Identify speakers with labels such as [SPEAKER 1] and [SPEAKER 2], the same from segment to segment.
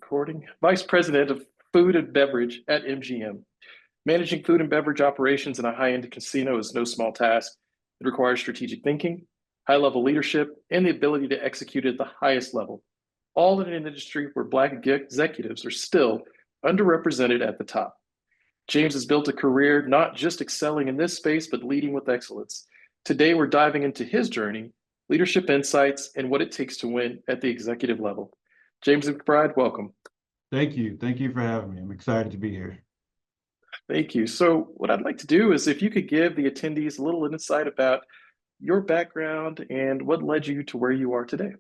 [SPEAKER 1] Recording. Vice President of Food and Beverage at MGM. Managing food and beverage operations in a high-end casino is no small task. It requires strategic thinking, high-level leadership, and the ability to execute at the highest level, all in an industry where Black executives are still underrepresented at the top. James has built a career not just excelling in this space, but leading with excellence. Today, we're diving into his journey, leadership insights, and what it takes to win at the executive level. James McBride, welcome.
[SPEAKER 2] Thank you. Thank you for having me. I'm excited to be here.
[SPEAKER 1] Thank you. So, what I'd like to do is if you could give the attendees a little insight about your background and what led you to where you are today.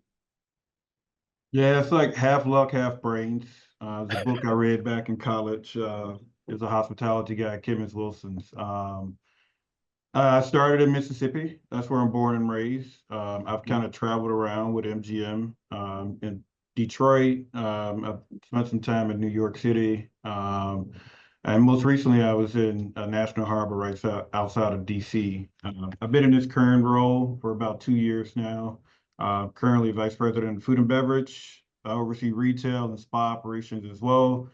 [SPEAKER 2] Yeah, it's like half luck, half brains. It's a book I read back in college. It's a hospitality guy, Kemmons Wilson's. I started in Mississippi. That's where I'm born and raised. I've kind of traveled around with MGM in Detroit. I've spent some time in New York City. And most recently, I was in National Harbor right outside of DC. I've been in this current role for about 2 years now. Currently Vice President of Food and Beverage. I oversee retail and spa operations as well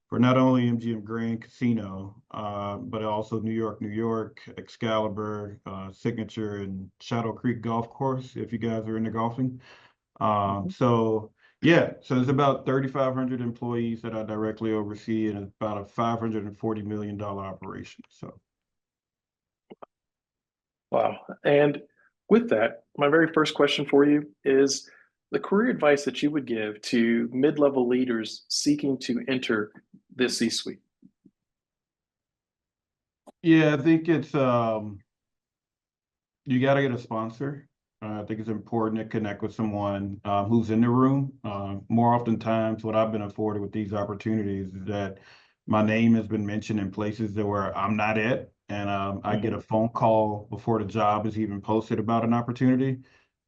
[SPEAKER 2] for not only MGM Grand Casino, but also New York, Excalibur, Signature, and Shadow Creek Golf Course, if you guys are into golfing. So there's about 3,500 employees that I directly oversee and about a $540 million operation. So,
[SPEAKER 1] Wow. And with that, my very first question for you is the career advice that you would give to mid-level leaders seeking to enter the C-suite.
[SPEAKER 2] yeah, I think it's you got to get a sponsor. I think it's important to connect with someone who's in the room. More oftentimes, what I've been afforded with these opportunities is that my name has been mentioned in places that where I'm not at, and I get a phone call before the job is even posted about an opportunity.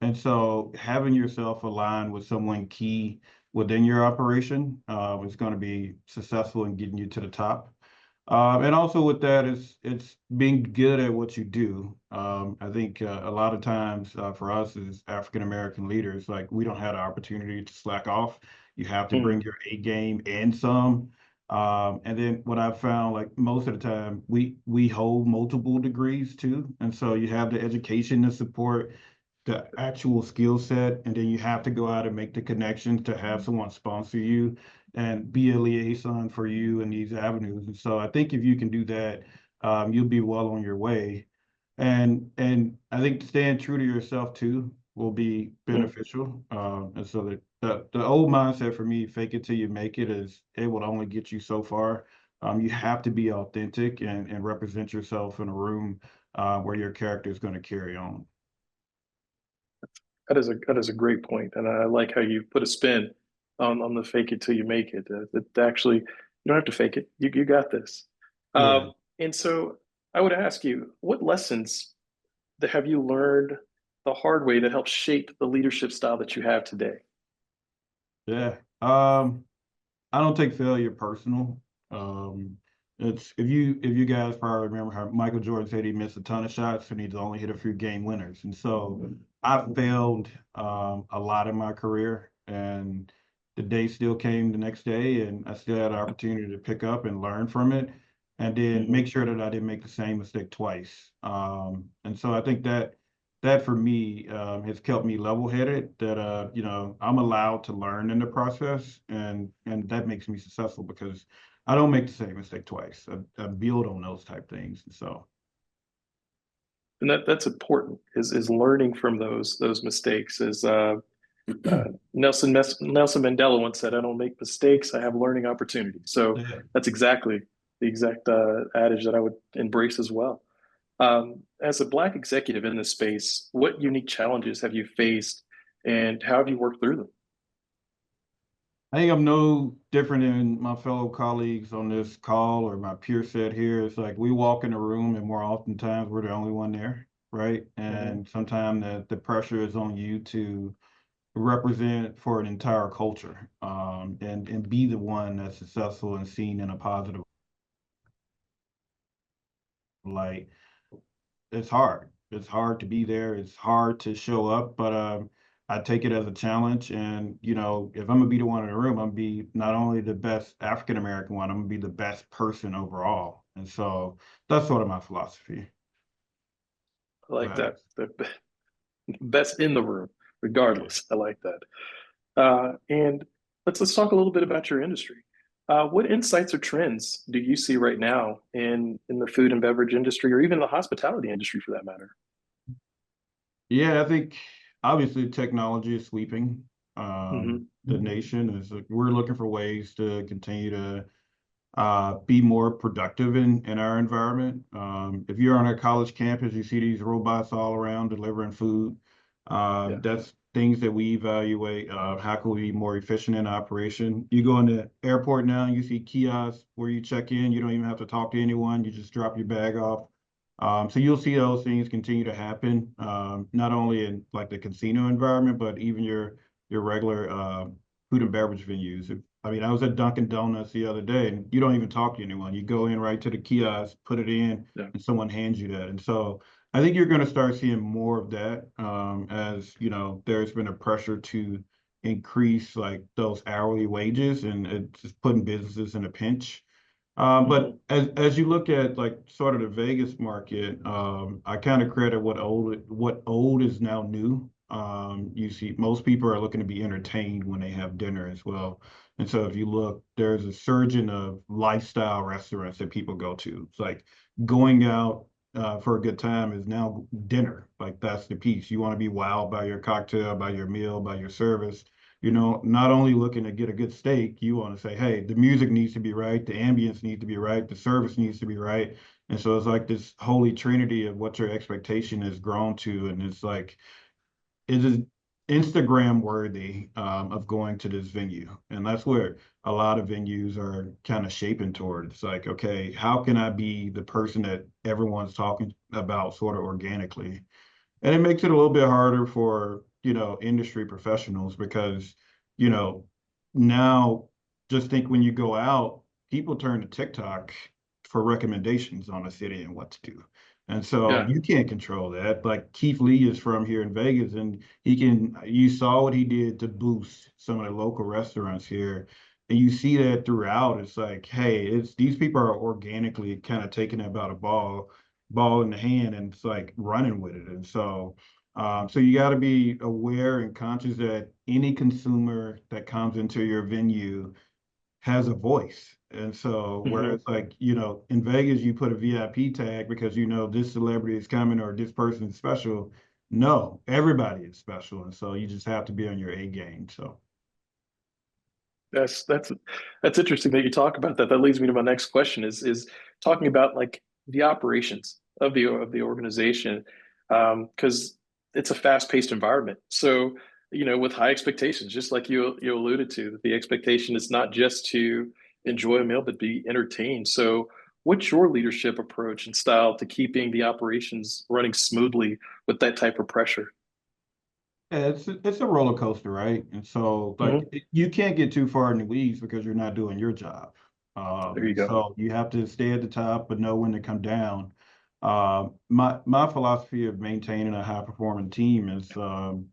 [SPEAKER 2] And so, having yourself aligned with someone key within your operation is going to be successful in getting you to the top. And also with that is it's being good at what you do. I think a lot of times for us as African American leaders, like we don't have the opportunity to slack off. You have to bring your A game and some. And then what I've found, like most of the time, we hold multiple degrees too, and so you have the education to support the actual skill set, and then you have to go out and make the connections to have someone sponsor you and be a liaison for you in these avenues. And so I think if you can do that, you'll be well on your way. And I think staying true to yourself too will be beneficial. And so the old mindset for me, fake it till you make it, is it will only get you so far. You have to be authentic and represent yourself in a room where your character is going to carry on.
[SPEAKER 1] That is a great point, and I like how you put a spin on the fake it till you make it. That actually, you don't have to fake it. You got this.
[SPEAKER 2] Yeah.
[SPEAKER 1] And so I would ask you, what lessons that have you learned the hard way that helps shape the leadership style that you have today?
[SPEAKER 2] Yeah. I don't take failure personal. Um, it's if you guys probably remember how Michael Jordan said he missed a ton of shots and he's only hit a few game winners. And so I've failed a lot in my career, and the day still came the next day, and I still had an opportunity to pick up and learn from it, and then
[SPEAKER 1] Mhm.
[SPEAKER 2] make sure that I didn't make the same mistake twice. And so I think that for me has kept me level-headed, that I'm allowed to learn in the process, and that makes me successful because I don't make the same mistake twice. I build on those type things. So
[SPEAKER 1] And that's important is learning from those mistakes. As Nelson Mandela once said, "I don't make mistakes; I have learning opportunities." So
[SPEAKER 2] yeah.
[SPEAKER 1] that's exactly the exact adage that I would embrace as well. As a Black executive in this space, what unique challenges have you faced, and how have you worked through them?
[SPEAKER 2] I think I'm no different than my fellow colleagues on this call or my peer set here. It's like we walk in a room and more oftentimes we're the only one there, right?
[SPEAKER 1] Mhm.
[SPEAKER 2] And sometimes the pressure is on you to represent for an entire culture, and be the one that's successful and seen in a positive light. It's hard. It's hard to be there. It's hard to show up, but I take it as a challenge. And, if I'm gonna be the one in the room, I'm gonna be not only the best African American one, I'm gonna be the best person overall. And so that's sort of my philosophy.
[SPEAKER 1] I like
[SPEAKER 2] But
[SPEAKER 1] that. The best in the room, regardless. I like that. And let's talk a little bit about your industry. What insights or trends do you see right now in the food and beverage industry, or even the hospitality industry, for that matter?
[SPEAKER 2] yeah, I think obviously technology is sweeping
[SPEAKER 1] Hmm.
[SPEAKER 2] the nation. Is we're looking for ways to continue to be more productive in our environment. If you're on a college campus, you see these robots all around delivering food.
[SPEAKER 1] Yeah.
[SPEAKER 2] That's things that we evaluate. How can we be more efficient in operation? You go in the airport now, you see kiosks where you check in. You don't even have to talk to anyone. You just drop your bag off. So you'll see those things continue to happen, not only in like the casino environment, but even your regular food and beverage venues. I mean, I was at Dunkin' Donuts the other day, and you don't even talk to anyone. You go in right to the kiosk, put it in,
[SPEAKER 1] Yeah.
[SPEAKER 2] and someone hands you that. And so I think you're going to start seeing more of that as there's been a pressure to increase like those hourly wages, and it's just putting businesses in a pinch. But
[SPEAKER 1] Hmm.
[SPEAKER 2] as you look at like sort of the Vegas market, I kind of credit what old is now new. You see, most people are looking to be entertained when they have dinner as well. And so if you look, there's a surgeon of lifestyle restaurants that people go to. It's like going out for a good time is now dinner. Like that's the piece. You want to be wowed by your cocktail, by your meal, by your service. Not only looking to get a good steak, you want to say, hey, the music needs to be right, the ambience needs to be right, the service needs to be right. And so it's like this holy trinity of what your expectation has grown to. And it's like, it is Instagram worthy of going to this venue. And that's where a lot of venues are kind of shaping toward. It's like, okay, how can I be the person that everyone's talking about sort of organically? And it makes it a little bit harder for, industry professionals because, you know, now just think when you go out, people turn to TikTok for recommendations on a city and what to do. And so
[SPEAKER 1] Yeah.
[SPEAKER 2] you can't control that. Like Keith Lee is from here in Vegas and you saw what he did to boost some of the local restaurants here. And you see that throughout. It's like, hey, these people are organically kind of taking about a ball in the hand and it's like running with it. And so you got to be aware and conscious that any consumer that comes into your venue has a voice. And so
[SPEAKER 1] Hmm.
[SPEAKER 2] whereas like, in Vegas, you put a VIP tag because this celebrity is coming or this person is special. No, everybody is special. And so you just have to be on your A game. So
[SPEAKER 1] That's interesting that you talk about that. That leads me to my next question is talking about like the operations of the organization, because it's a fast-paced environment. So, with high expectations, just like you alluded to, that the expectation is not just to enjoy a meal, but be entertained. So, what's your leadership approach and style to keeping the operations running smoothly with that type of pressure?
[SPEAKER 2] yeah, it's a roller coaster, right? And so like
[SPEAKER 1] Hmm.
[SPEAKER 2] you can't get too far in the weeds because you're not doing your job.
[SPEAKER 1] There you
[SPEAKER 2] And
[SPEAKER 1] go.
[SPEAKER 2] so you have to stay at the top, but know when to come down. My philosophy of maintaining a high performing team is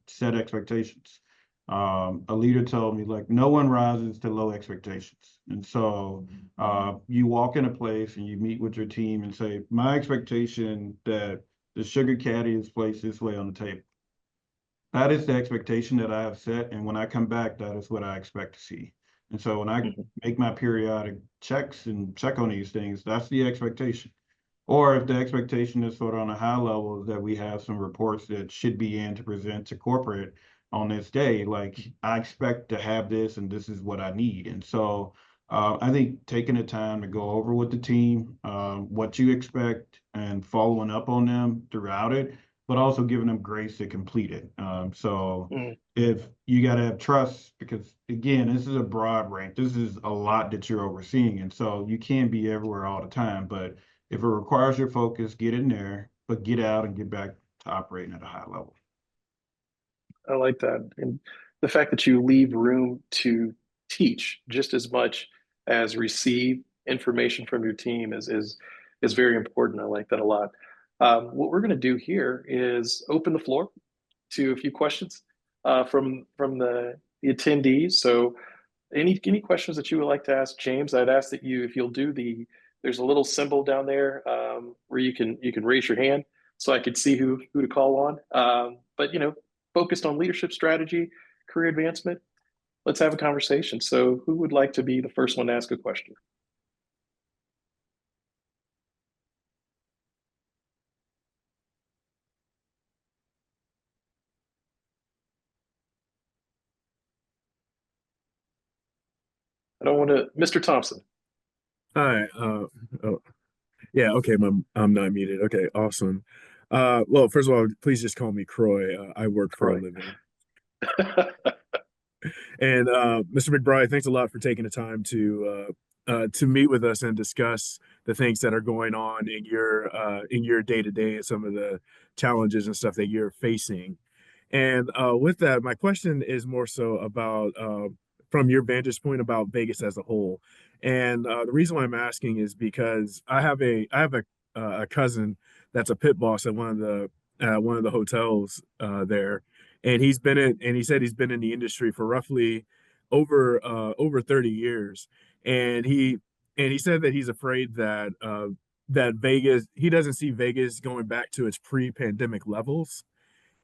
[SPEAKER 2] set expectations. A leader told me like no one rises to low expectations. And so you walk in a place and you meet with your team and say, my expectation that the sugar caddy is placed this way on the table. That is the expectation that I have set. And when I come back, that is what I expect to see. And so when I
[SPEAKER 1] Hmm.
[SPEAKER 2] make my periodic checks and check on these things, that's the expectation. Or if the expectation is sort of on a high level that we have some reports that should be in to present to corporate on this day, like I expect to have this and this is what I need. And so I think taking the time to go over with the team what you expect and following up on them throughout it, but also giving them grace to complete it. So if you got to have trust, because again, this is a broad range, this is a lot that you're overseeing. And so you can't be everywhere all the time, but if it requires your focus, get in there, but get out and get back to operating at a high level.
[SPEAKER 1] I like that. And the fact that you leave room to teach just as much as receive information from your team is very important. I like that a lot. What we're going to do here is open the floor to a few questions. from the attendees. So any questions that you would like to ask James, I'd ask that you, if you'll do there's a little symbol down there where you can raise your hand so I could see who to call on. But focused on leadership strategy, career advancement. Let's have a conversation. So who would like to be the first one to ask a question? I don't want to, Mr. Thompson.
[SPEAKER 3] Hi. Oh, yeah. Okay. I'm not muted. Okay. Awesome. Well, first of all, please just call me Croy. I work for a
[SPEAKER 1] Croy.
[SPEAKER 3] living. And Mr. McBride, thanks a lot for taking the time to meet with us and discuss the things that are going on in your day to day and some of the challenges and stuff that you're facing. And with that, my question is more so about from your vantage point about Vegas as a whole. And the reason why I'm asking is because I have a cousin that's a pit boss at one of the hotels there, and he said he's been in the industry for roughly over 30 years, and he said that he's afraid that Vegas he doesn't see Vegas going back to its pre-pandemic levels.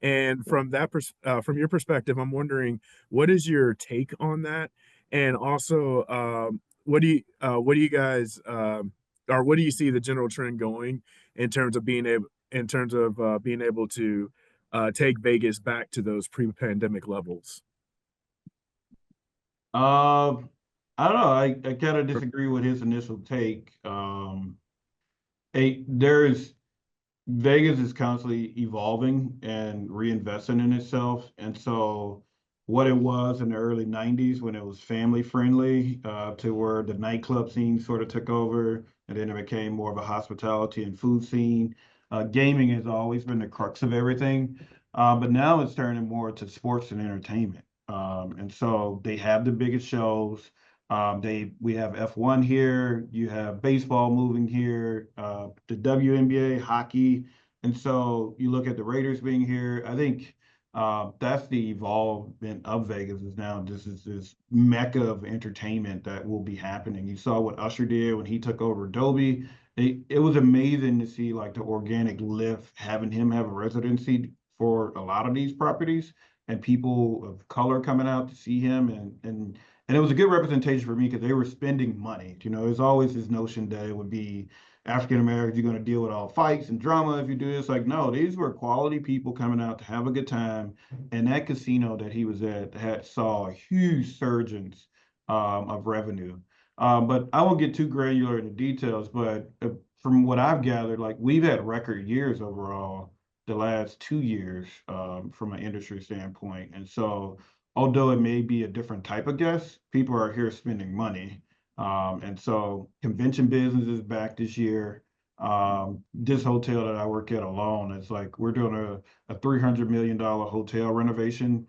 [SPEAKER 3] And from your perspective, I'm wondering what is your take on that, and also what do you guys or what do you see the general trend going in terms of being able to take Vegas back to those pre-pandemic levels?
[SPEAKER 2] Um, I don't know. I kind of disagree with his initial take. There's Vegas is constantly evolving and reinvesting in itself. And so what it was in the early 90s when it was family friendly, to where the nightclub scene sort of took over, and then it became more of a hospitality and food scene. Gaming has always been the crux of everything. But now it's turning more to sports and entertainment. And so they have the biggest shows. We have F1 here, you have baseball moving here, the WNBA, hockey. And so you look at the Raiders being here. I think that's the evolvement of Vegas is now this is this mecca of entertainment that will be happening. You saw what Usher did when he took over Dolby. It was amazing to see like the organic lift, having him have a residency for a lot of these properties and people of color coming out to see him and it was a good representation for me because they were spending money. There's always this notion that it would be African Americans, you're going to deal with all fights and drama if you do this. Like, no, these were quality people coming out to have a good time. And that casino that he was at saw a huge surge of revenue. But I won't get too granular in the details, but from what I've gathered, like we've had record years overall the last 2 years from an industry standpoint. And so although it may be a different type of guest, people are here spending money. And so convention business is back this year. This hotel that I work at alone, it's like we're doing a $300 million hotel renovation.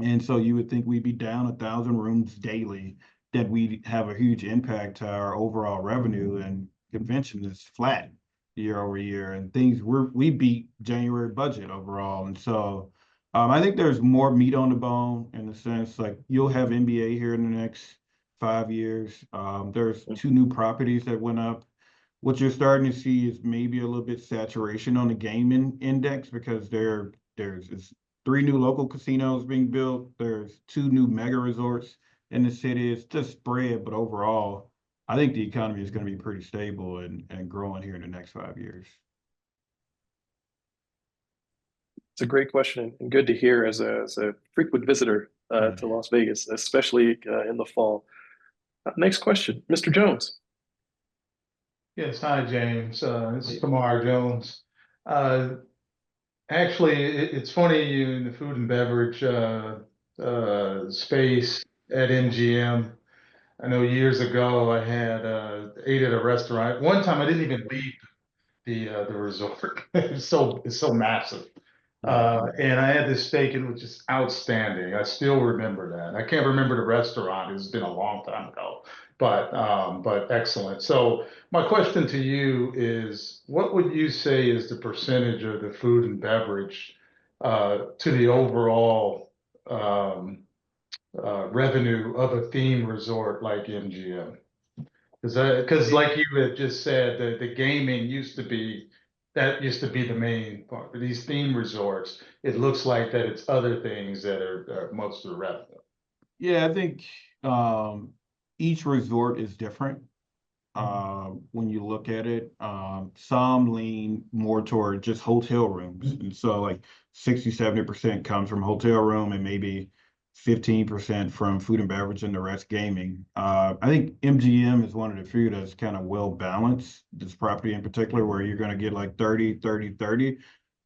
[SPEAKER 2] And so you would think we'd be down 1,000 rooms daily, that we'd have a huge impact to our overall revenue. And convention is flat year over year, and we beat January budget overall. And so I think there's more meat on the bone in the sense like you'll have NBA here in the next 5 years. There's two new properties that went up. What you're starting to see is maybe a little bit saturation on the gaming index because there's three new local casinos being built. There's two new mega resorts in the city. It's just spread, but overall, I think the economy is going to be pretty stable and growing here in the next 5 years.
[SPEAKER 1] It's a great question and good to hear as a frequent visitor to Las Vegas, especially in the fall. Next question, Mr. Jones.
[SPEAKER 4] Yes, hi, James. This is Kamar Jones. Uh, Actually, it's funny you in the food and beverage space at MGM. I know years ago I had ate at a restaurant. One time I didn't even leave the resort. It's so massive. And I had this steak and it was just outstanding. I still remember that. I can't remember the restaurant. It's been a long time ago, but excellent. So my question to you is, what would you say is the percentage of the food and beverage to the overall revenue of a theme resort like MGM? Because like you had just said, the gaming used to be the main part. But these theme resorts, it looks like that it's other things that are most of the revenue.
[SPEAKER 2] Yeah, I think each resort is different. When you look at it, some lean more toward just hotel rooms. And so like 60–70% comes from hotel room and maybe 15% from food and beverage and the rest gaming. I think MGM is one of the few that's kind of well balanced, this property in particular, where you're going to get like 30–30–30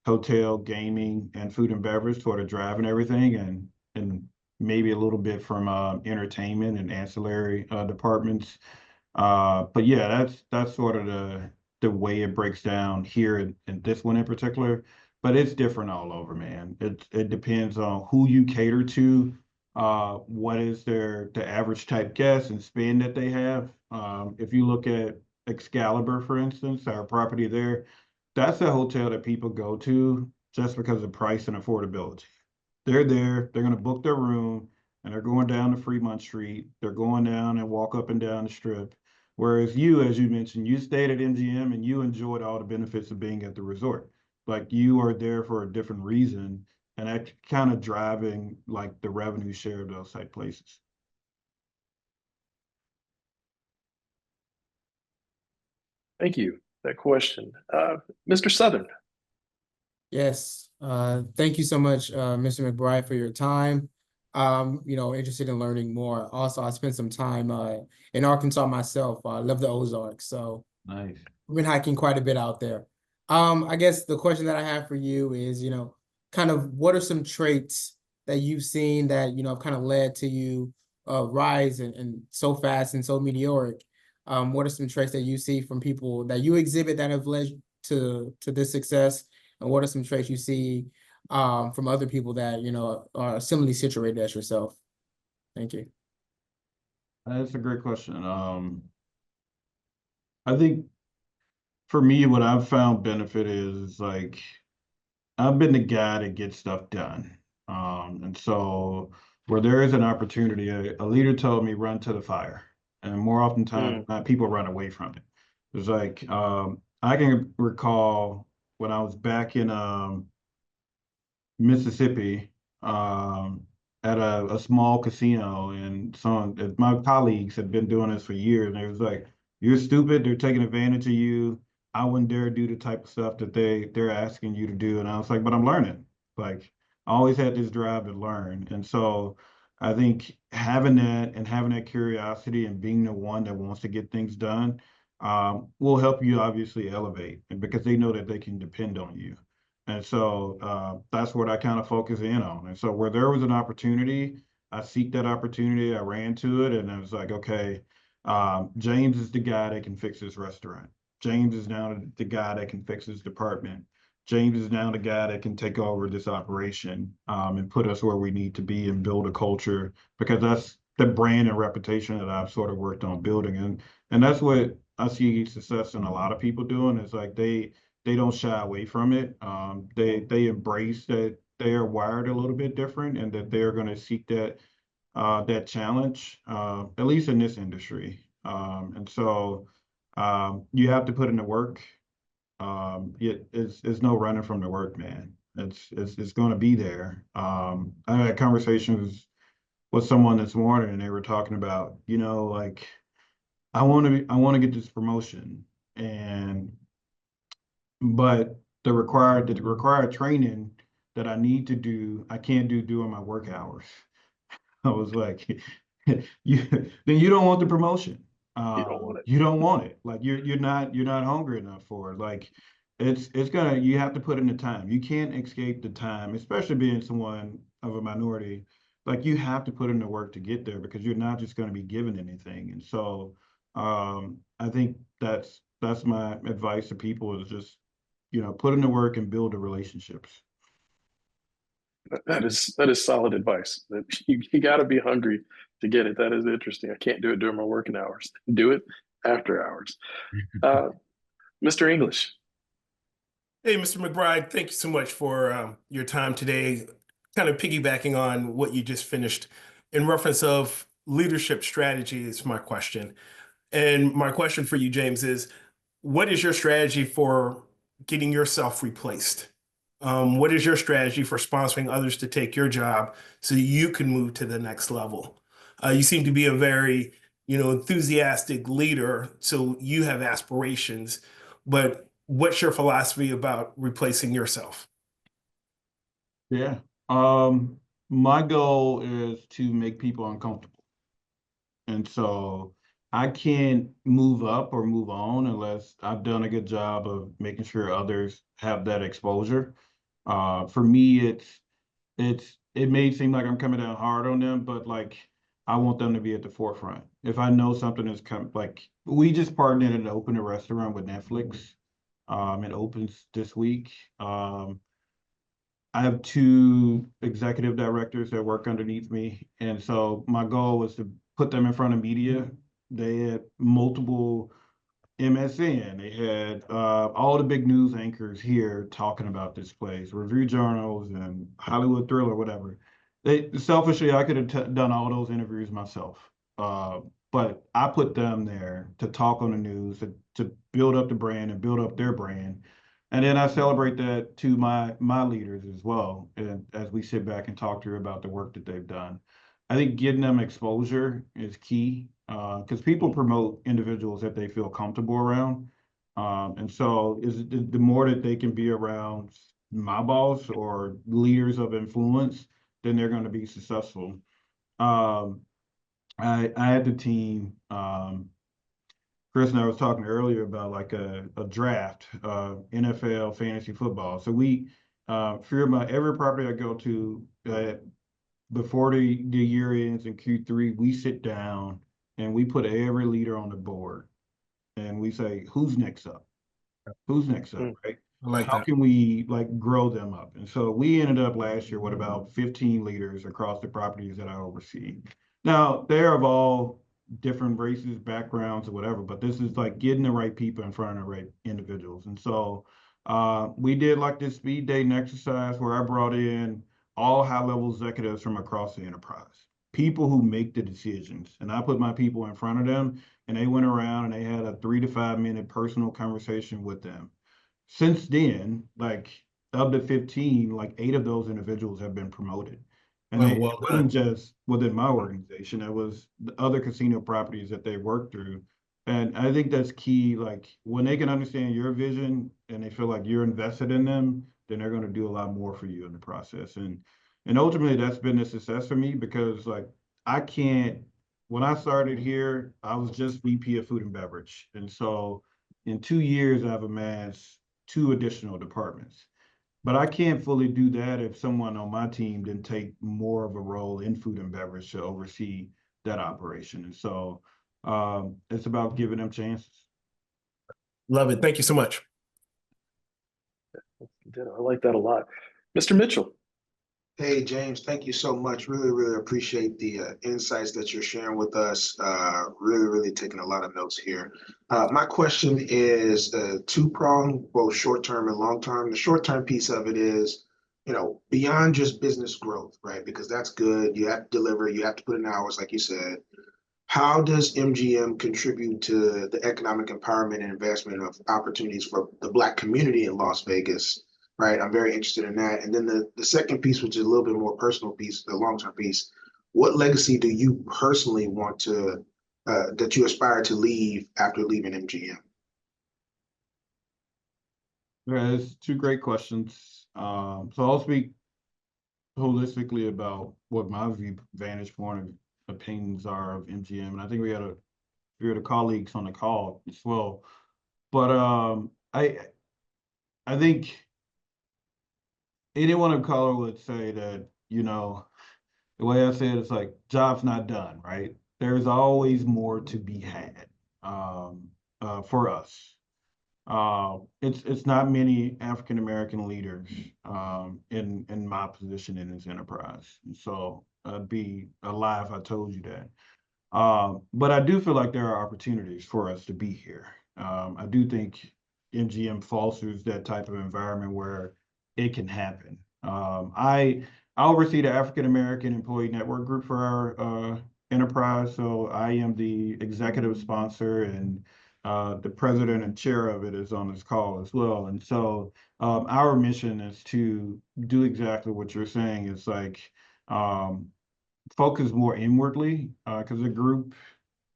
[SPEAKER 2] hotel, gaming, and food and beverage toward the drive and everything, and maybe a little bit from entertainment and ancillary departments. But yeah, that's sort of the way it breaks down here in this one in particular. But it's different all over, man. It depends on who you cater to, what is the average type guest and spend that they have. If you look at Excalibur, for instance, our property there, that's a hotel that people go to just because of price and affordability. They're there, they're gonna book their room, and they're going down to Fremont Street. They're going down and walk up and down the strip. Whereas you, as you mentioned, you stayed at MGM and you enjoyed all the benefits of being at the resort. Like you are there for a different reason, and that kind of driving like the revenue share of those type places.
[SPEAKER 1] Thank you for that question. Mr. Southern.
[SPEAKER 5] Yes, thank you so much, Mr. McBride, for your time. Interested in learning more. Also, I spent some time in Arkansas myself. I love the Ozarks, so
[SPEAKER 2] Nice.
[SPEAKER 5] I've been hiking quite a bit out there. I guess the question that I have for you is, kind of what are some traits that you've seen that, kind of led to you rise and so fast and so meteoric? What are some traits that you see from people that you exhibit that have led to this success? And what are some traits you see from other people that, are similarly situated as yourself? Thank you.
[SPEAKER 2] That's a great question. I think for me, what I've found benefit is like I've been the guy that gets stuff done. And so where there is an opportunity, a leader told me run to the fire. And more often times people run away from it. It's like I can recall when I was back in Mississippi at a small casino, and some my colleagues had been doing this for years, and it was like, you're stupid, they're taking advantage of you. I wouldn't dare do the type of stuff that they're asking you to do. And I was like, but I'm learning. Like I always had this drive to learn. And so I think having that curiosity and being the one that wants to get things done will help you obviously elevate, and because they know that they can depend on you. And so that's what I kind of focus in on. And so where there was an opportunity, I seek that opportunity, I ran to it, and I was like, okay, James is the guy that can fix this restaurant. James is now the guy that can fix this department. James is now the guy that can take over this operation and put us where we need to be and build a culture, because that's the brand and reputation that I've sort of worked on building. And that's what I see success in a lot of people doing, is like they don't shy away from it. They embrace that they are wired a little bit different, and that they're going to seek that challenge, at least in this industry. And so you have to put in the work. It's no running from the work, man. It's going to be there. I had conversations with someone this morning, and they were talking about, like, I want to get this promotion, but the required training that I need to do, I can't do during my work hours. I was like, then you don't want the promotion.
[SPEAKER 1] You don't want it.
[SPEAKER 2] You don't want it. Like you're not hungry enough for it. Like you have to put in the time. You can't escape the time, especially being someone of a minority. Like you have to put in the work to get there, because you're not just going to be given anything. And so I think that's my advice to people, is just, put in the work and build the relationships.
[SPEAKER 1] That is solid advice. That you got to be hungry to get it. That is interesting. I can't do it during my working hours. Do it after hours. Mr. English.
[SPEAKER 6] Hey, Mr. McBride, thank you so much for your time today. kind of piggybacking on what you just finished in reference of leadership strategy is my question. And my question for you, James, is what is your strategy for getting yourself replaced? What is your strategy for sponsoring others to take your job so you can move to the next level? You seem to be a very, enthusiastic leader, so you have aspirations, but what's your philosophy about replacing yourself?
[SPEAKER 2] Yeah. My goal is to make people uncomfortable. And so I can't move up or move on unless I've done a good job of making sure others have that exposure. For me, it may seem like I'm coming down hard on them, but like I want them to be at the forefront. If I know something is coming, like we just partnered and opened a restaurant with Netflix. It opens this week. I have 2 executive directors that work underneath me. And so my goal was to put them in front of media. They had multiple MSN. They had all the big news anchors here talking about this place, review journals and Hollywood Thriller, whatever. Selfishly, I could have done all those interviews myself. But I put them there to talk on the news, to build up the brand and build up their brand. And then I celebrate that to my leaders as well. And as we sit back and talk to her about the work that they've done. I think getting them exposure is key because people promote individuals that they feel comfortable around. And so the more that they can be around my boss or leaders of influence, then they're going to be successful. I had the team, Chris and I was talking earlier about like a draft, NFL fantasy football. So we, for every property I go to, before the year ends in Q3, we sit down and we put every leader on the board and we say, who's next up? Who's next up, right? How can we like grow them up? And so we ended up last year with about 15 leaders across the properties that I oversee. Now, they're of all different races, backgrounds, or whatever, but this is like getting the right people in front of the right individuals. And so we did like this speed dating exercise where I brought in all high-level executives from across the enterprise, people who make the decisions. And I put my people in front of them and they went around and they had a 3 to 5 minute personal conversation with them. Since then, like of the 15, like 8 of those individuals have been promoted. And it wasn't just within my organization, it was the other casino properties that they worked through. And I think that's key. Like when they can understand your vision and they feel like you're invested in them, then they're going to do a lot more for you in the process. And ultimately that's been a success for me because like when I started here, I was just VP of food and beverage. And so in 2 years, I've amassed 2 additional departments. But I can't fully do that if someone on my team didn't take more of a role in food and beverage to oversee that operation. And so it's about giving them chances.
[SPEAKER 6] Love it. Thank you so much.
[SPEAKER 1] I like that a lot. Mr. Mitchell.
[SPEAKER 7] Hey, James, thank you so much. Really, really appreciate the insights that you're sharing with us. Really, really taking a lot of notes here. My question is 2-pronged, both short-term and long-term. The short-term piece of it is, beyond just business growth, right? Because that's good. You have to deliver, you have to put in hours, like you said. How does MGM contribute to the economic empowerment and investment of opportunities for the Black community in Las Vegas? Right, I'm very interested in that. And then the second piece, which is a little bit more personal piece, the long-term piece, what legacy do you personally want to, that you aspire to leave after leaving MGM?
[SPEAKER 2] There's 2 great questions. So I'll speak holistically about what my vantage point of opinions are of MGM. And I think we had a few of the colleagues on the call as well. But I think anyone of color would say that, the way I say it, it's like job's not done, right? There's always more to be had for us. It's not many African American leaders in my position in this enterprise. And so I'd be a lie if I told you that. But I do feel like there are opportunities for us to be here. I do think MGM fosters that type of environment where it can happen. I oversee the African American Employee Network Group for our enterprise. So I am the executive sponsor, and the president and chair of it is on this call as well. And so our mission is to do exactly what you're saying. It's like focus more inwardly, because the group,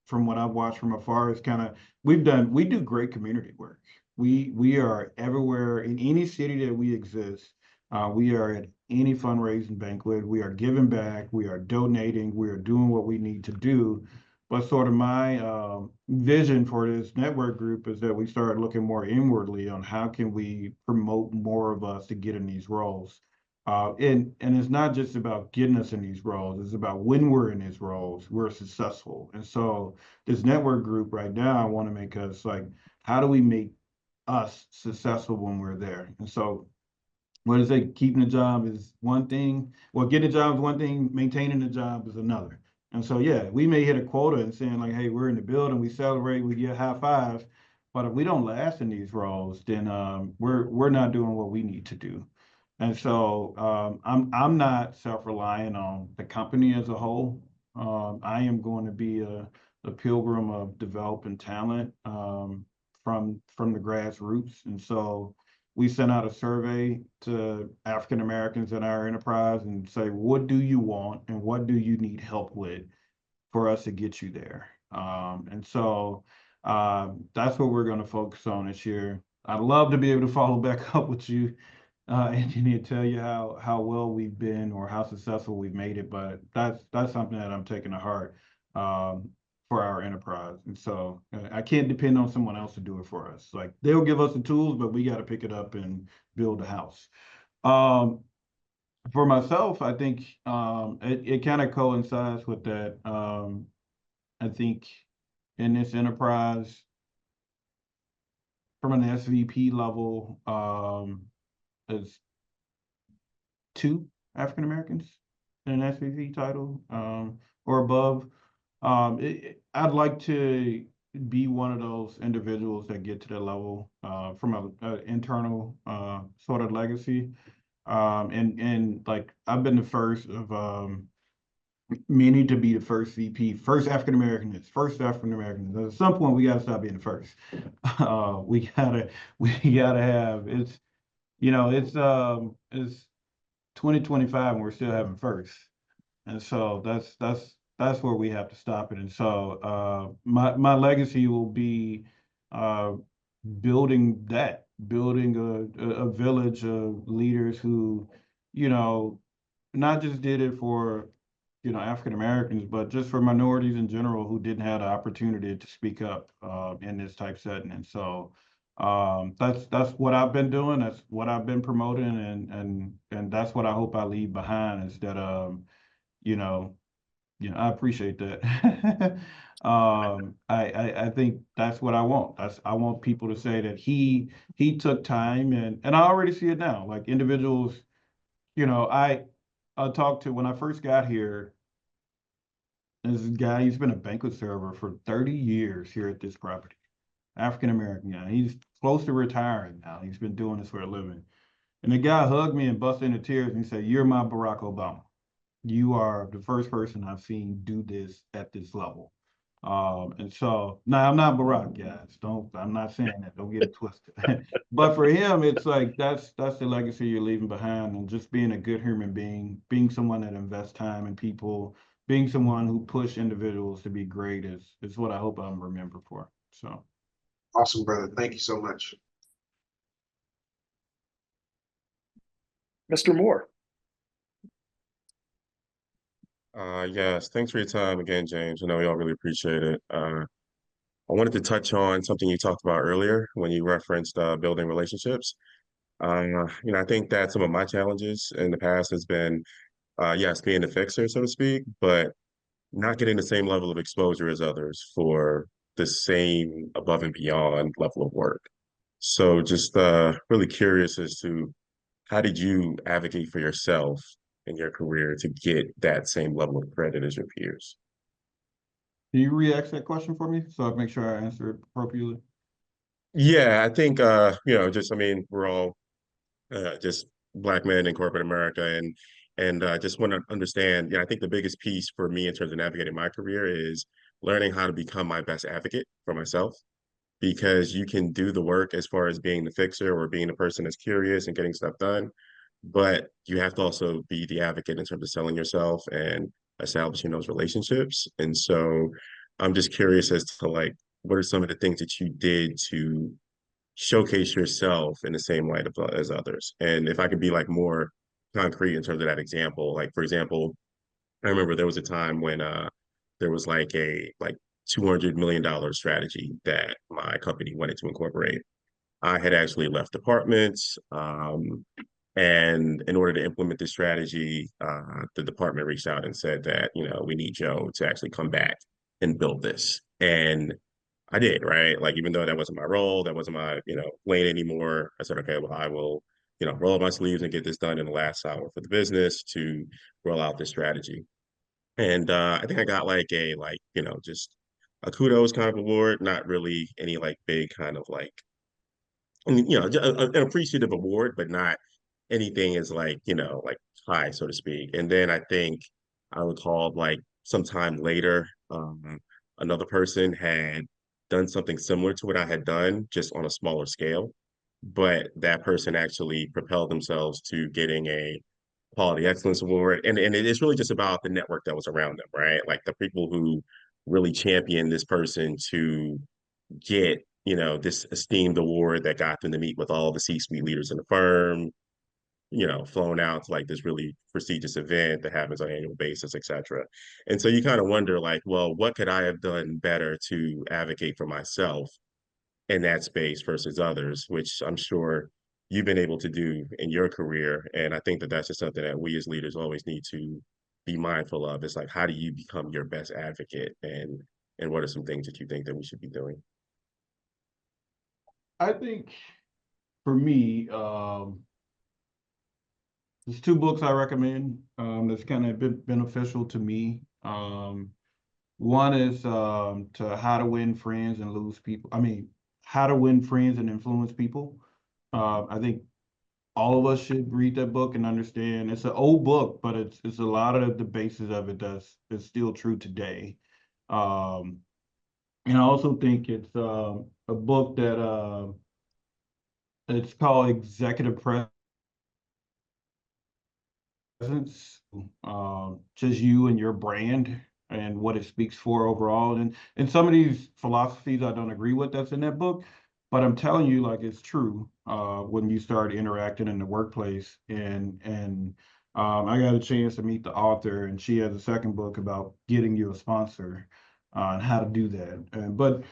[SPEAKER 2] from what I've watched from afar, is kind of we do great community work. We are everywhere in any city that we exist. We are at any fundraising banquet. We are giving back. We are donating. We are doing what we need to do. But sort of my vision for this network group is that we start looking more inwardly on how can we promote more of us to get in these roles. And it's not just about getting us in these roles, it's about when we're in these roles, we're successful. And so this network group right now, I want to make us like, how do we make us successful when we're there? And so what is it? Keeping a job is one thing. Well, getting a job is one thing, maintaining a job is another. And so, yeah, we may hit a quota and saying like, hey, we're in the building, we celebrate, we get high fives. But if we don't last in these roles, then we're not doing what we need to do. And so I'm not self-reliant on the company as a whole. I am going to be a pilgrim of developing talent from the grassroots. And so we sent out a survey to African Americans in our enterprise and say, what do you want and what do you need help with for us to get you there? And so that's what we're going to focus on this year. I'd love to be able to follow back up with you, Anthony, and tell you how well we've been or how successful we've made it, but that's something that I'm taking to heart for our enterprise. And so I can't depend on someone else to do it for us. Like they'll give us the tools, but we got to pick it up and build the house. For myself, I think it kind of coincides with that. I think in this enterprise, from an SVP level, there's 2 African Americans in an SVP title or above. I'd like to be one of those individuals that get to the level from an internal sort of legacy. And like I've been the first of many to be the first VP, first African American, first African American. At some point, we got to stop being the first. We gotta have it's it's 2025 and we're still having first. And so that's where we have to stop it. And so my legacy will be building a village of leaders who, not just did it for, African Americans, but just for minorities in general who didn't have the opportunity to speak up in this type setting. And so that's what I've been doing. That's what I've been promoting, and that's what I hope I leave behind is that I appreciate that. I think that's what I want. I want people to say that he took time, and I already see it now. Like individuals, I talked to when I first got here. This guy, he's been a banquet server for 30 years here at this property. African American guy. He's close to retiring now. He's been doing this for a living. And the guy hugged me and busted into tears and he said, "You're my Barack Obama. You are the first person I've seen do this at this level." And so now I'm not Barack, guys. I'm not saying that. Don't get it twisted. But for him, it's like that's the legacy you're leaving behind, and just being a good human being someone that invests time in people, being someone who push individuals to be great is what I hope I'm remembered for. So
[SPEAKER 7] Awesome, brother. Thank you so much.
[SPEAKER 1] Mr. Moore.
[SPEAKER 8] Yes, thanks for your time again, James. I know we all really appreciate it. I wanted to touch on something you talked about earlier when you referenced building relationships. I think that some of my challenges in the past has been, yes, being a fixer, so to speak, but not getting the same level of exposure as others for the same above and beyond level of work. So just really curious as to how did you advocate for yourself in your career to get that same level of credit as your peers?
[SPEAKER 2] can you re-ask that question for me so I make sure I answer it appropriately?
[SPEAKER 8] Yeah, I think we're all just Black men in corporate America, and And I just want to understand, I think the biggest piece for me in terms of navigating my career is learning how to become my best advocate for myself, because you can do the work as far as being the fixer or being the person that's curious and getting stuff done, but you have to also be the advocate in terms of selling yourself and establishing those relationships. And so I'm just curious as to like, what are some of the things that you did to showcase yourself in the same light as others? And if I could be like more concrete in terms of that example, like for example, I remember there was a time when there was like a $200 million strategy that my company wanted to incorporate. I had actually left departments, and in order to implement this strategy, the department reached out and said that, we need Joe to actually come back and build this. And I did, right? Like, even though that wasn't my role, that wasn't my, lane anymore, I said, okay, well, I will, roll up my sleeves and get this done in the last hour for the business to roll out this strategy. And I think I got like just a kudos kind of award, not really any like big kind of like, an appreciative award, but not anything as like, like high, so to speak. And then I think I recalled like sometime later, another person had done something similar to what I had done, just on a smaller scale. But that person actually propelled themselves to getting a quality excellence award. And it's really just about the network that was around them, right? Like the people who really championed this person to get, this esteemed award that got them to meet with all the C-suite leaders in the firm, flown out to like this really prestigious event that happens on an annual basis, etc. And so you kind of wonder like, well, what could I have done better to advocate for myself in that space versus others, which I'm sure you've been able to do in your career. And I think that that's just something that we as leaders always need to be mindful of. It's like, how do you become your best advocate, and what are some things that you think that we should be doing?
[SPEAKER 2] I think for me, there's two books I recommend that's kind of been beneficial to me. One is to How to Win Friends and Lose People. I mean, How to Win Friends and Influence People. I think all of us should read that book and understand. It's an old book, but it's a lot of the basis of it is still true today. And I also think it's a book that it's called Executive Presence, just you and your brand and what it speaks for overall. And some of these philosophies I don't agree with that's in that book, but I'm telling you, like, it's true when you start interacting in the workplace. And I got a chance to meet the author, and she has a second book about getting you a sponsor and how to do that. But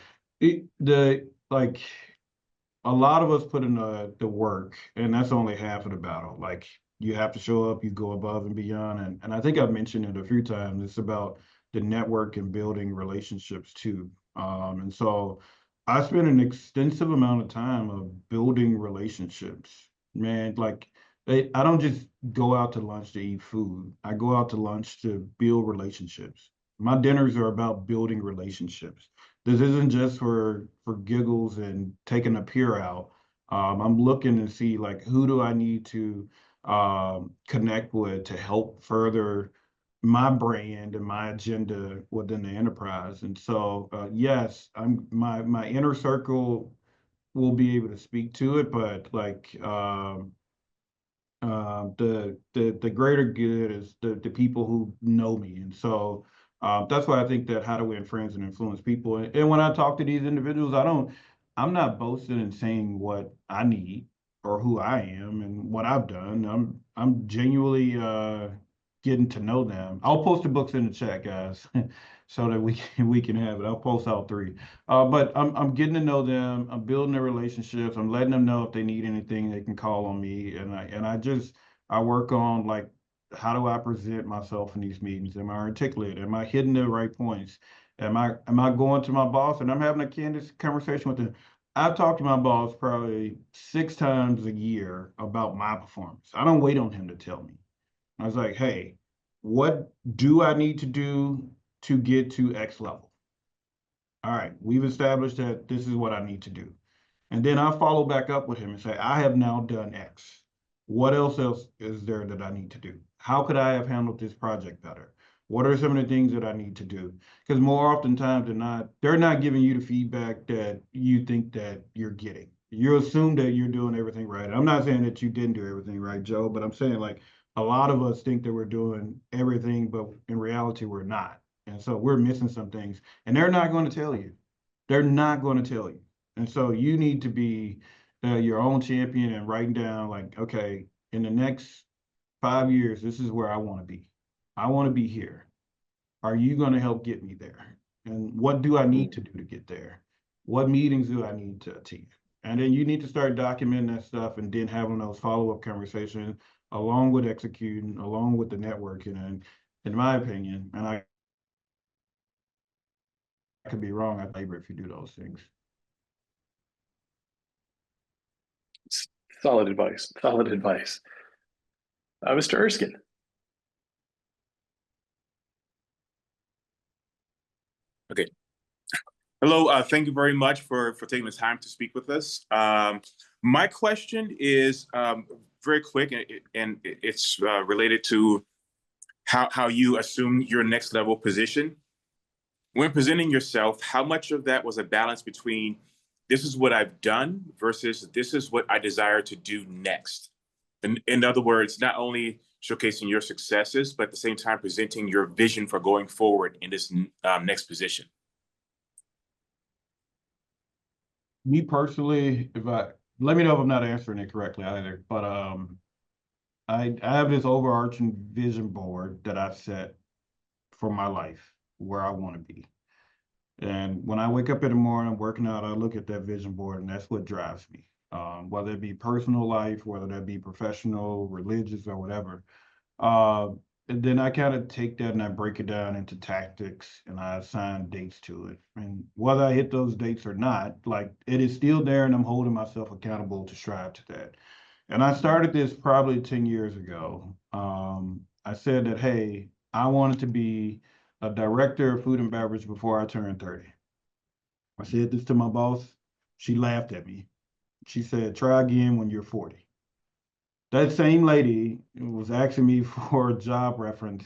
[SPEAKER 2] a lot of us put in the work, and that's only half of the battle. Like, you have to show up, you go above and beyond. And I think I've mentioned it a few times. It's about the network and building relationships too. And so I spent an extensive amount of time of building relationships. Man, like I don't just go out to lunch to eat food. I go out to lunch to build relationships. My dinners are about building relationships. This isn't just for giggles and taking a peer out. I'm looking to see like, who do I need to connect with to help further my brand and my agenda within the enterprise. And so yes, my inner circle will be able to speak to it, but like the greater good is the people who know me. And so that's why I think that How to Win Friends and Influence People. And when I talk to these individuals, I'm not boasting and saying what I need or who I am and what I've done. I'm genuinely getting to know them. I'll post the books in the chat, guys, so that we can have it. I'll post all three. But I'm getting to know them. I'm building their relationships. I'm letting them know if they need anything, they can call on me. And I work on like, how do I present myself in these meetings? Am I articulate? Am I hitting the right points? Am I going to my boss and I'm having a candid conversation with them? I've talked to my boss probably 6 times a year about my performance. I don't wait on him to tell me. I was like, hey, what do I need to do to get to X level? All right, we've established that this is what I need to do. And then I follow back up with him and say, I have now done X. What else is there that I need to do? how could I have handled this project better? What are some of the things that I need to do? Because more oftentimes than not, they're not giving you the feedback that you think that you're getting. You assume that you're doing everything right. I'm not saying that you didn't do everything right, Joe, but I'm saying like a lot of us think that we're doing everything, but in reality, we're not. And so we're missing some things, and they're not going to tell you. They're not going to tell you. And so you need to be your own champion and writing down like, okay, in the next 5 years, this is where I want to be. I want to be here. Are you going to help get me there? And what do I need to do to get there? What meetings do I need to attend? And then you need to start documenting that stuff and then having those follow-up conversations along with executing, along with the networking. And in my opinion, and I could be wrong, I labor if you do those things.
[SPEAKER 1] Solid advice. Solid advice. Mr. Erskine.
[SPEAKER 9] Okay. Hello, thank you very much for taking the time to speak with us. My question is very quick, and it's related to how you assume your next level position. When presenting yourself, how much of that was a balance between this is what I've done versus this is what I desire to do next? In other words, not only showcasing your successes, but at the same time presenting your vision for going forward in this next position.
[SPEAKER 2] Me personally, let me know if I'm not answering it correctly either, but I have this overarching vision board that I've set for my life, where I want to be. And when I wake up in the morning, I'm working out, I look at that vision board, and that's what drives me. Whether it be personal life, whether that be professional, religious, or whatever. And then I kind of take that and I break it down into tactics and I assign dates to it. And whether I hit those dates or not, like it is still there and I'm holding myself accountable to strive to that. And I started this probably 10 years ago. I said that, hey, I wanted to be a director of food and beverage before I turned 30. I said this to my boss. She laughed at me. She said, try again when you're 40. That same lady was asking me for a job reference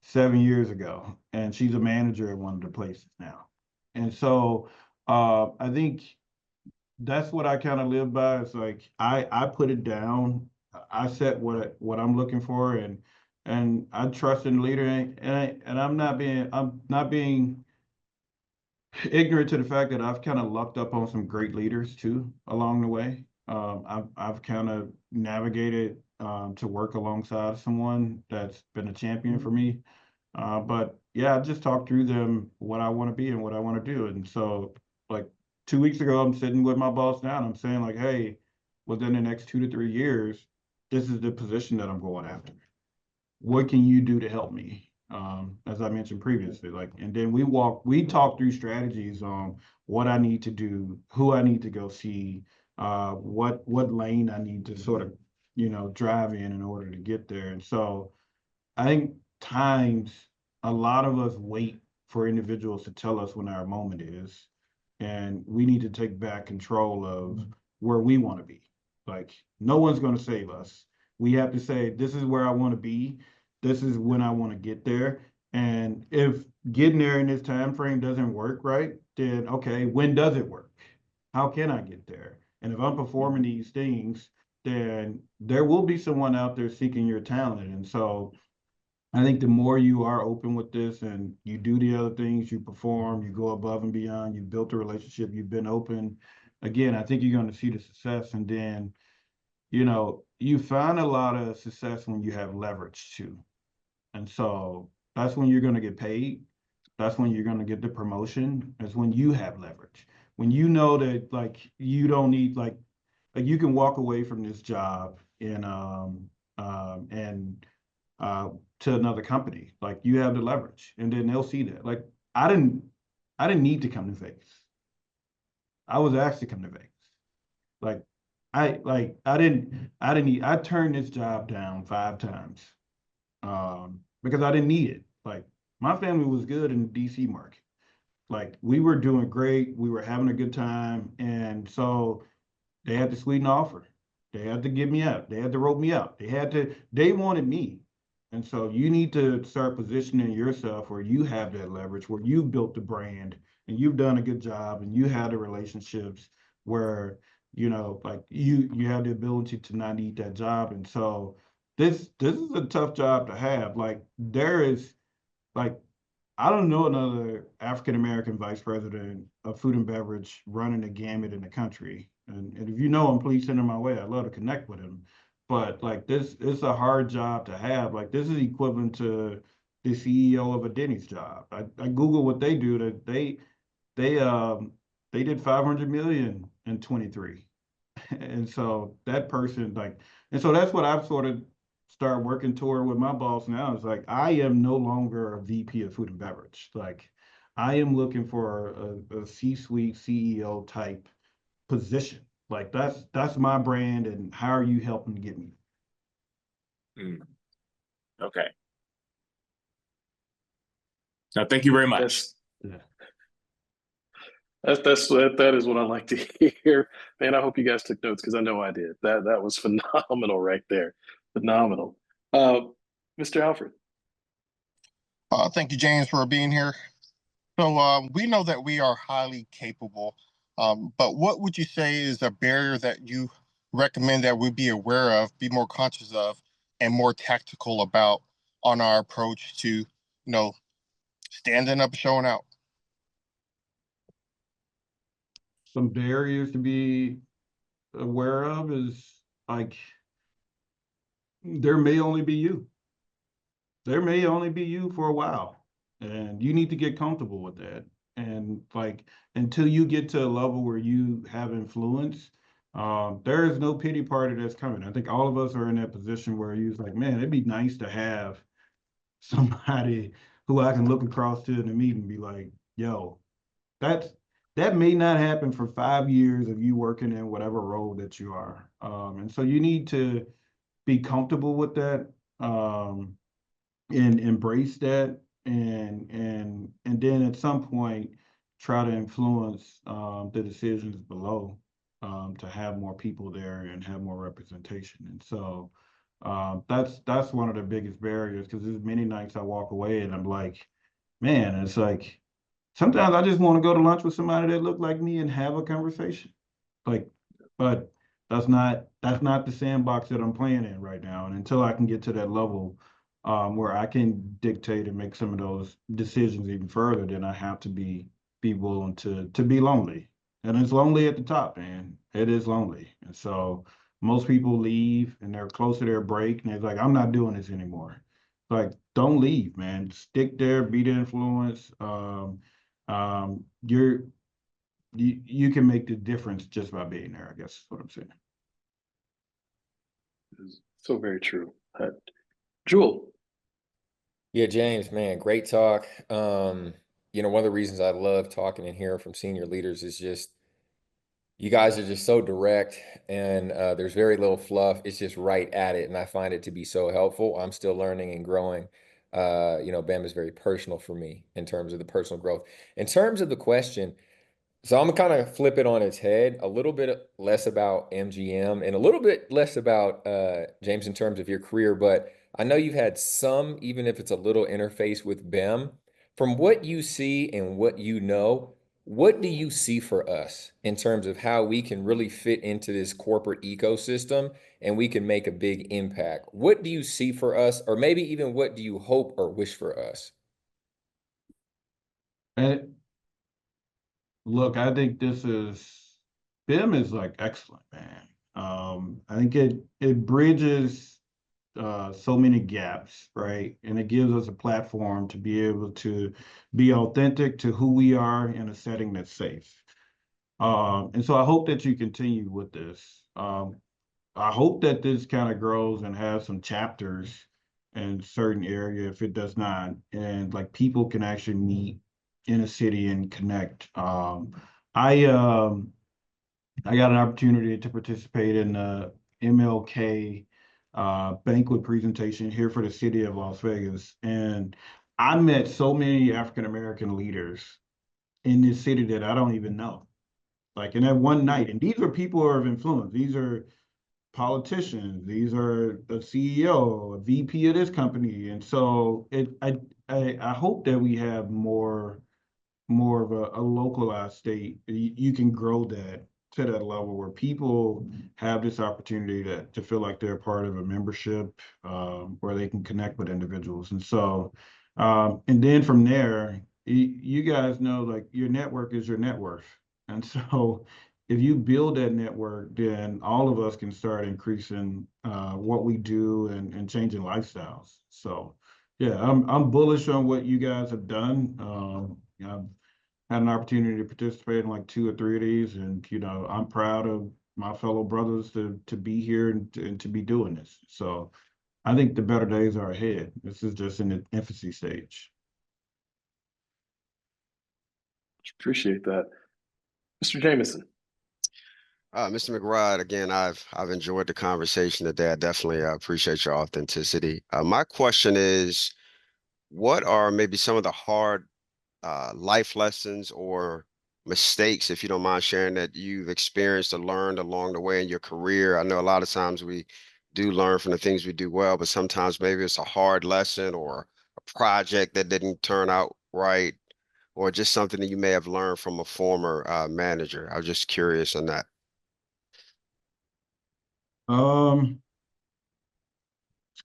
[SPEAKER 2] 7 years ago, and she's a manager at one of the places now. And so I think that's what I kind of live by. It's like I put it down. I set what I'm looking for, and I trust in the leader, and I'm not being ignorant to the fact that I've kind of lucked up on some great leaders too along the way. I've kind of navigated to work alongside someone that's been a champion for me. But yeah, I just talked through them what I want to be and what I want to do. And so like 2 weeks ago, I'm sitting with my boss now and I'm saying like, hey, within the next 2 to 3 years, this is the position that I'm going after. What can you do to help me? As I mentioned previously, like, and then we talk through strategies on what I need to do, who I need to go see, what lane I need to sort of, drive in order to get there. And so I think times a lot of us wait for individuals to tell us when our moment is, and we need to take back control of where we want to be. Like no one's going to save us. We have to say, this is where I want to be. This is when I want to get there. And if getting there in this time frame doesn't work right, then okay, when does it work? How can I get there? And if I'm performing these things, then there will be someone out there seeking your talent. And so I think the more you are open with this and you do the other things, you perform, you go above and beyond, you've built a relationship, you've been open, again, I think you're going to see the success. And then, you find a lot of success when you have leverage too. And so that's when you're going to get paid. That's when you're going to get the promotion. That's when you have leverage. When you know that like you don't need like you can walk away from this job to another company. Like you have the leverage, and then they'll see that. Like I didn't need to come to Vegas. I was asked to come to Vegas. Like I turned this job down 5 times because I didn't need it. Like my family was good in the DC market. Like we were doing great. We were having a good time. And so they had to sweeten the offer. They had to get me out. They had to rope me out. They wanted me. And so you need to start positioning yourself where you have that leverage, where you've built the brand and you've done a good job and you have the relationships where, you know, like you have the ability to not need that job. And so this is a tough job to have. Like there is like I don't know another African American vice president of food and beverage running the gamut in the country. And if you know him, please send him my way. I'd love to connect with him. But like this, it's a hard job to have. Like this is equivalent to the CEO of a Denny's job. I Google what they do. That they did 500 million in 23. And so that person like, and so that's what I've sort of started working toward with my boss now. Is like I am no longer a VP of food and beverage. Like I am looking for a C-suite CEO type position. Like that's my brand, and how are you helping to get me?
[SPEAKER 9] Okay. No, thank you very much.
[SPEAKER 1] That is what I like to hear. Man, I hope you guys took notes because I know I did. That was phenomenal right there. Phenomenal. Mr. Alfred.
[SPEAKER 10] Thank you, James, for being here. So we know that we are highly capable, but what would you say is a barrier that you recommend that we be aware of, be more conscious of, and more tactical about on our approach to, you know, standing up, showing out?
[SPEAKER 2] Some barriers to be aware of is like there may only be you. There may only be you for a while, and you need to get comfortable with that. And like until you get to a level where you have influence, there is no pity party that's coming. I think all of us are in that position where you're like, man, it'd be nice to have somebody who I can look across to in the meeting and be like, yo, that may not happen for 5 years of you working in whatever role that you are. And so you need to be comfortable with that, and embrace that, and then at some point try to influence the decisions below, to have more people there and have more representation. And so that's one of the biggest barriers, because there's many nights I walk away and I'm like, man, it's like sometimes I just want to go to lunch with somebody that look like me and have a conversation. Like, but that's not the sandbox that I'm playing in right now. And until I can get to that level where I can dictate and make some of those decisions even further, then I have to be willing to be lonely. And it's lonely at the top, man. It is lonely. And so most people leave and they're close to their break and they're like, I'm not doing this anymore. Like, don't leave, man. Stick there, be the influence. You can make the difference just by being there, I guess is what I'm saying.
[SPEAKER 1] So very true. Jewel.
[SPEAKER 11] Yeah, James, man, great talk. You know, one of the reasons I love talking and hearing from senior leaders is just you guys are just so direct, and there's very little fluff. It's just right at it, and I find it to be so helpful. I'm still learning and growing. You know, BAM is very personal for me in terms of the personal growth. In terms of the question, so I'm gonna kind of flip it on its head, a little bit less about MGM and a little bit less about James in terms of your career, but I know you've had some, even if it's a little interface with BEM. From what you see and what you know, what do you see for us in terms of how we can really fit into this corporate ecosystem and we can make a big impact? What do you see for us, or maybe even what do you hope or wish for us?
[SPEAKER 2] And look, I think BIM is like excellent, man. I think it bridges so many gaps, right? And it gives us a platform to be able to be authentic to who we are in a setting that's safe. And so I hope that you continue with this. I hope that this kind of grows and has some chapters in certain area if it does not, and like people can actually meet in a city and connect. I got an opportunity to participate in the MLK banquet presentation here for the city of Las Vegas. And I met so many African American leaders in this city that I don't even know. Like in that one night, and these are people who are of influence. These are politicians. These are the CEO, a VP of this company. And so I hope that we have more of a localized state. You can grow that to that level where people have this opportunity to feel like they're part of a membership, where they can connect with individuals. And so, and then from there, you guys know, like, your network is your net worth. And so if you build that network, then all of us can start increasing what we do and changing lifestyles. So yeah, I'm bullish on what you guys have done. I've had an opportunity to participate in like 2 or 3 of these, and I'm proud of my fellow brothers to be here and to be doing this. So I think the better days are ahead. This is just in the infancy stage.
[SPEAKER 1] Appreciate that. Mr. Jameson.
[SPEAKER 12] Mr. McBride, again, I've enjoyed the conversation today. I definitely appreciate your authenticity. My question is, what are maybe some of the hard life lessons or mistakes, if you don't mind sharing, that you've experienced or learned along the way in your career? I know a lot of times we do learn from the things we do well, but sometimes maybe it's a hard lesson or a project that didn't turn out right, or just something that you may have learned from a former manager. I was just curious on that.
[SPEAKER 2] A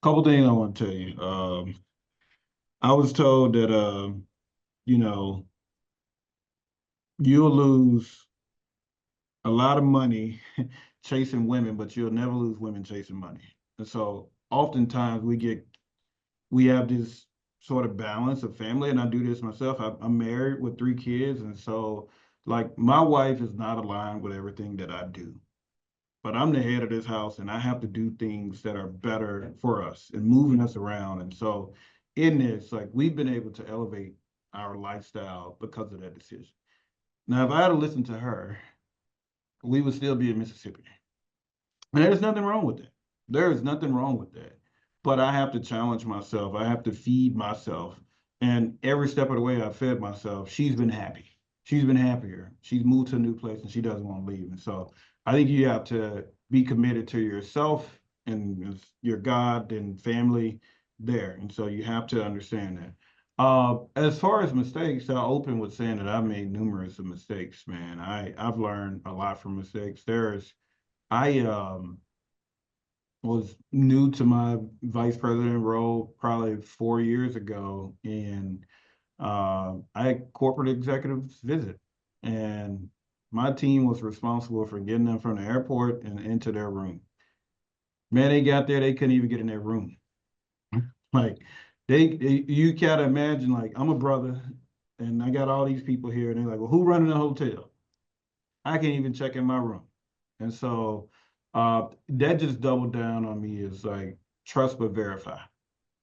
[SPEAKER 2] couple things I want to tell you. I was told that you know, you'll lose a lot of money chasing women, but you'll never lose women chasing money. And so oftentimes we have this sort of balance of family, and I do this myself. I'm married with 3 kids, and so, like, my wife is not aligned with everything that I do. But I'm the head of this house, and I have to do things that are better for us and moving us around. And so in this, like, we've been able to elevate our lifestyle because of that decision. Now, if I had to listen to her, we would still be in Mississippi. And there's nothing wrong with that. There is nothing wrong with that. But I have to challenge myself. I have to feed myself. And every step of the way I fed myself, she's been happy. She's been happier. She's moved to a new place and she doesn't want to leave. And so I think you have to be committed to yourself and your God and family there. And so you have to understand that. As far as mistakes, I'll open with saying that I've made numerous of mistakes, man. I've learned a lot from mistakes. I was new to my vice president role probably 4 years ago, and I had corporate executives visit, and my team was responsible for getting them from the airport and into their room. Man, they got there, they couldn't even get in their room. Like, you gotta imagine, like, I'm a brother, and I got all these people here, and they're like, well, who running the hotel? I can't even check in my room. And so that just doubled down on me, is like, trust but verify.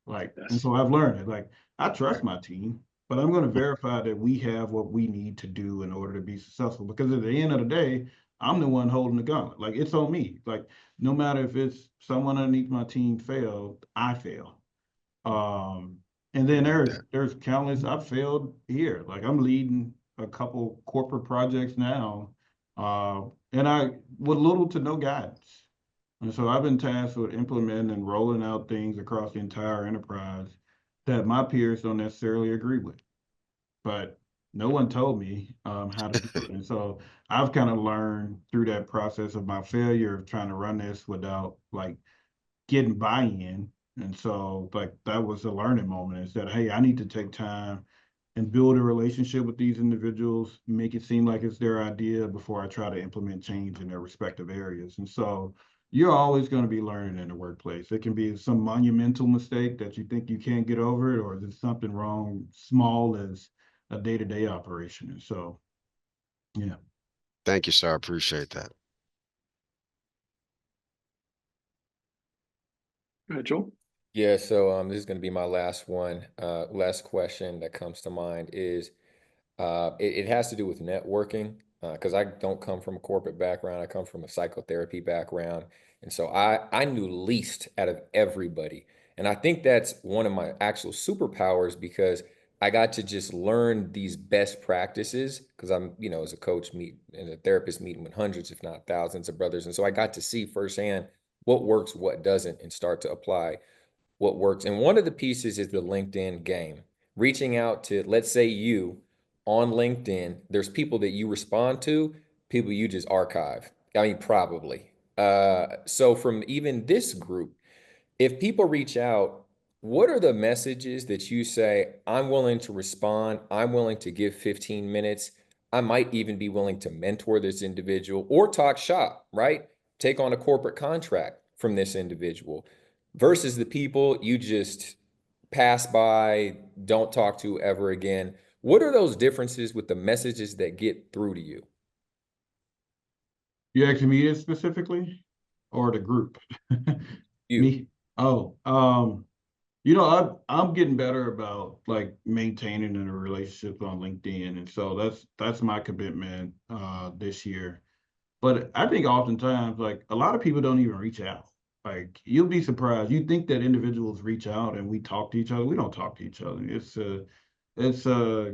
[SPEAKER 2] Like, and so I've learned it. Like, I trust my team, but I'm going to verify that we have what we need to do in order to be successful. Because at the end of the day, I'm the one holding the gauntlet. Like, it's on me. Like, no matter if it's someone underneath my team failed, I fail. And then there's countless, I've failed here. Like, I'm leading a couple corporate projects now, and I with little to no guidance. And so I've been tasked with implementing and rolling out things across the entire enterprise that my peers don't necessarily agree with. But no one told me how to do it. And so I've kind of learned through that process of my failure of trying to run this without, like, getting buy-in. And so, like, that was a learning moment, is that, hey, I need to take time and build a relationship with these individuals, make it seem like it's their idea before I try to implement change in their respective areas. And so you're always going to be learning in the workplace. It can be some monumental mistake that you think you can't get over it, or there's something wrong, small as a day-to-day operation. And so, yeah.
[SPEAKER 12] Thank you, sir. I appreciate that.
[SPEAKER 1] Go ahead, Joel.
[SPEAKER 11] Yeah, so this is going to be my last one. Last question that comes to mind is it has to do with networking, because I don't come from a corporate background. I come from a psychotherapy background. And so I knew least out of everybody. And I think that's one of my actual superpowers, because I got to just learn these best practices, because I'm, as a coach and a therapist, meeting with hundreds, if not thousands of brothers. And so I got to see firsthand what works, what doesn't, and start to apply what works. And one of the pieces is the LinkedIn game. Reaching out to, let's say you on LinkedIn, there's people that you respond to, people you just archive. I mean, probably. So from even this group, if people reach out, what are the messages that you say, I'm willing to respond, I'm willing to give 15 minutes, I might even be willing to mentor this individual or talk shop, right? Take on a corporate contract from this individual versus the people you just pass by, don't talk to ever again. What are those differences with the messages that get through to you?
[SPEAKER 2] You asking me this specifically or the group?
[SPEAKER 11] You.
[SPEAKER 2] Me? Oh, I'm getting better about like maintaining the relationships on LinkedIn, and so that's my commitment this year. But I think oftentimes, like a lot of people don't even reach out. Like you'll be surprised. You think that individuals reach out and we talk to each other. We don't talk to each other. It's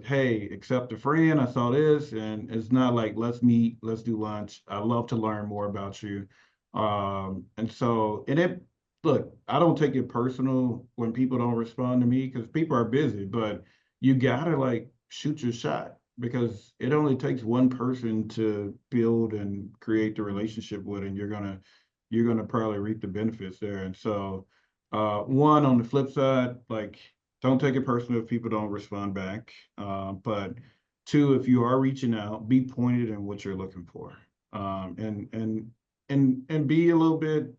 [SPEAKER 2] hey, accept a friend. I saw this, and it's not like let's meet, let's do lunch. I love to learn more about you. And so, and it look, I don't take it personal when people don't respond to me because people are busy, but you gotta like shoot your shot because it only takes one person to build and create the relationship with, and you're gonna probably reap the benefits there. And so, one on the flip side, like don't take it personal if people don't respond back. But two, if you are reaching out, be pointed in what you're looking for, and be a little bit.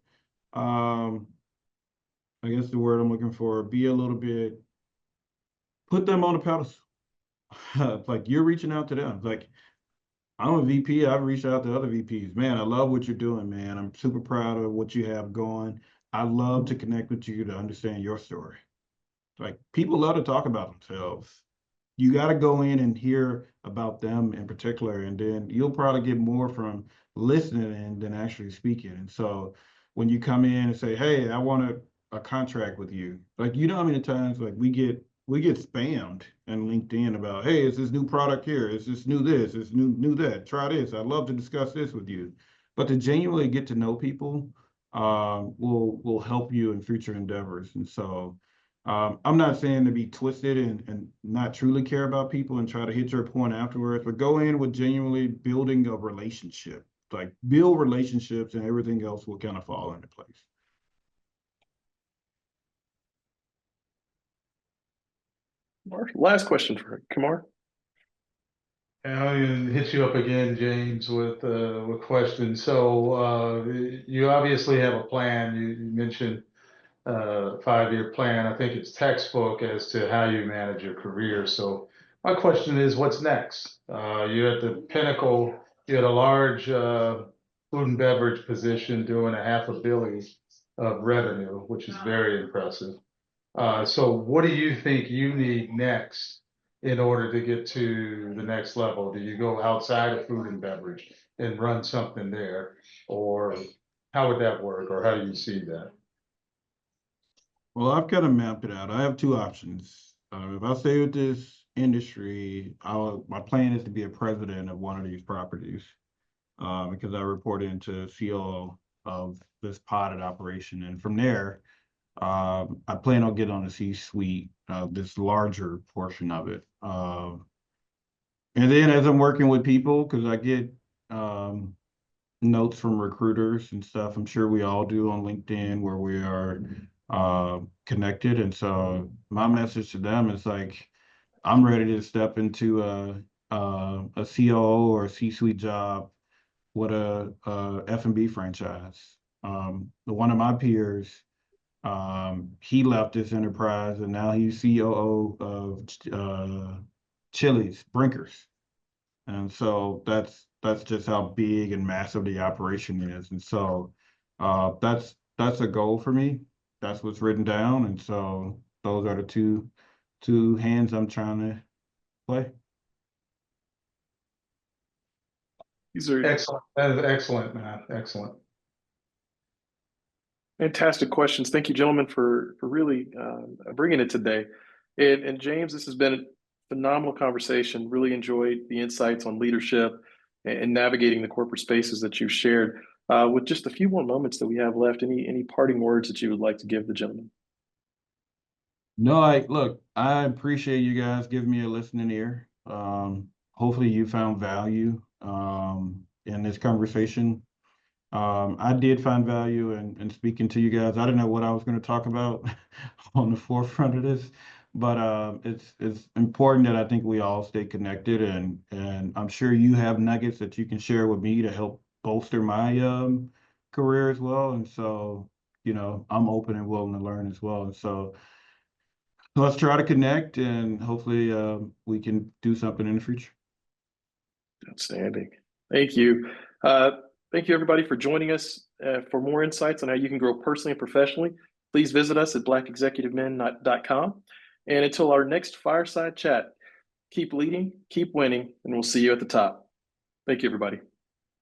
[SPEAKER 2] I guess the word I'm looking for, be a little bit, put them on a pedestal. Like you're reaching out to them. Like I'm a VP. I've reached out to other VPs. Man, I love what you're doing, man. I'm super proud of what you have going. I love to connect with you to understand your story. Like people love to talk about themselves. You got to go in and hear about them in particular, and then you'll probably get more from listening than actually speaking. And so when you come in and say, "Hey, I want a contract with you," like you know how many times like we get spammed in LinkedIn about, "Hey, is this new product here? Is this new this? Is new that? Try this. I'd love to discuss this with you." But to genuinely get to know people will help you in future endeavors. And so I'm not saying to be twisted and not truly care about people and try to hit your point afterwards, but go in with genuinely building a relationship. Like build relationships and everything else will kind of fall into place.
[SPEAKER 1] Last question for Kumar.
[SPEAKER 4] And I'm gonna hit you up again, James, with questions. So you obviously have a plan. You mentioned 5-year plan. I think it's textbook as to how you manage your career. So my question is, what's next? You're at the pinnacle. You had a large food and beverage position doing $500 million of revenue, which is very impressive. So what do you think you need next in order to get to the next level? Do you go outside of food and beverage and run something there? Or how would that work? Or how do you see that?
[SPEAKER 2] Well, I've kind of mapped it out. I have two options. If I stay with this industry, my plan is to be a president of one of these properties because I report into COO of this potted operation. And from there, I plan on getting on the C-suite, this larger portion of it. And then as I'm working with people, because I get notes from recruiters and stuff, I'm sure we all do on LinkedIn where we are connected. And so my message to them is like, I'm ready to step into a COO or a C-suite job with a F&B franchise. One of my peers, he left this enterprise and now he's COO of Chili's, Brinkers. And so that's just how big and massive the operation is. And so that's a goal for me. That's what's written down. And so those are the two hands I'm trying to play.
[SPEAKER 1] These are
[SPEAKER 4] Excellent. That is excellent, man. Excellent.
[SPEAKER 1] fantastic questions. Thank you, gentlemen, for really bringing it today. And James, this has been a phenomenal conversation. Really enjoyed the insights on leadership and navigating the corporate spaces that you've shared. With just a few more moments that we have left, any parting words that you would like to give the gentleman?
[SPEAKER 2] No, look, I appreciate you guys giving me a listening ear. Hopefully you found value in this conversation. I did find value in speaking to you guys. I didn't know what I was going to talk about on the forefront of this, but it's important that I think we all stay connected, and I'm sure you have nuggets that you can share with me to help bolster my career as well. And so, I'm open and willing to learn as well. And so let's try to connect, and hopefully we can do something in the future.
[SPEAKER 1] Outstanding. Thank you. Thank you, everybody, for joining us. For more insights on how you can grow personally and professionally, please visit us at blackexecutivemen.com. And until our next Fireside Chat, keep leading, keep winning, and we'll see you at the top. Thank you, everybody.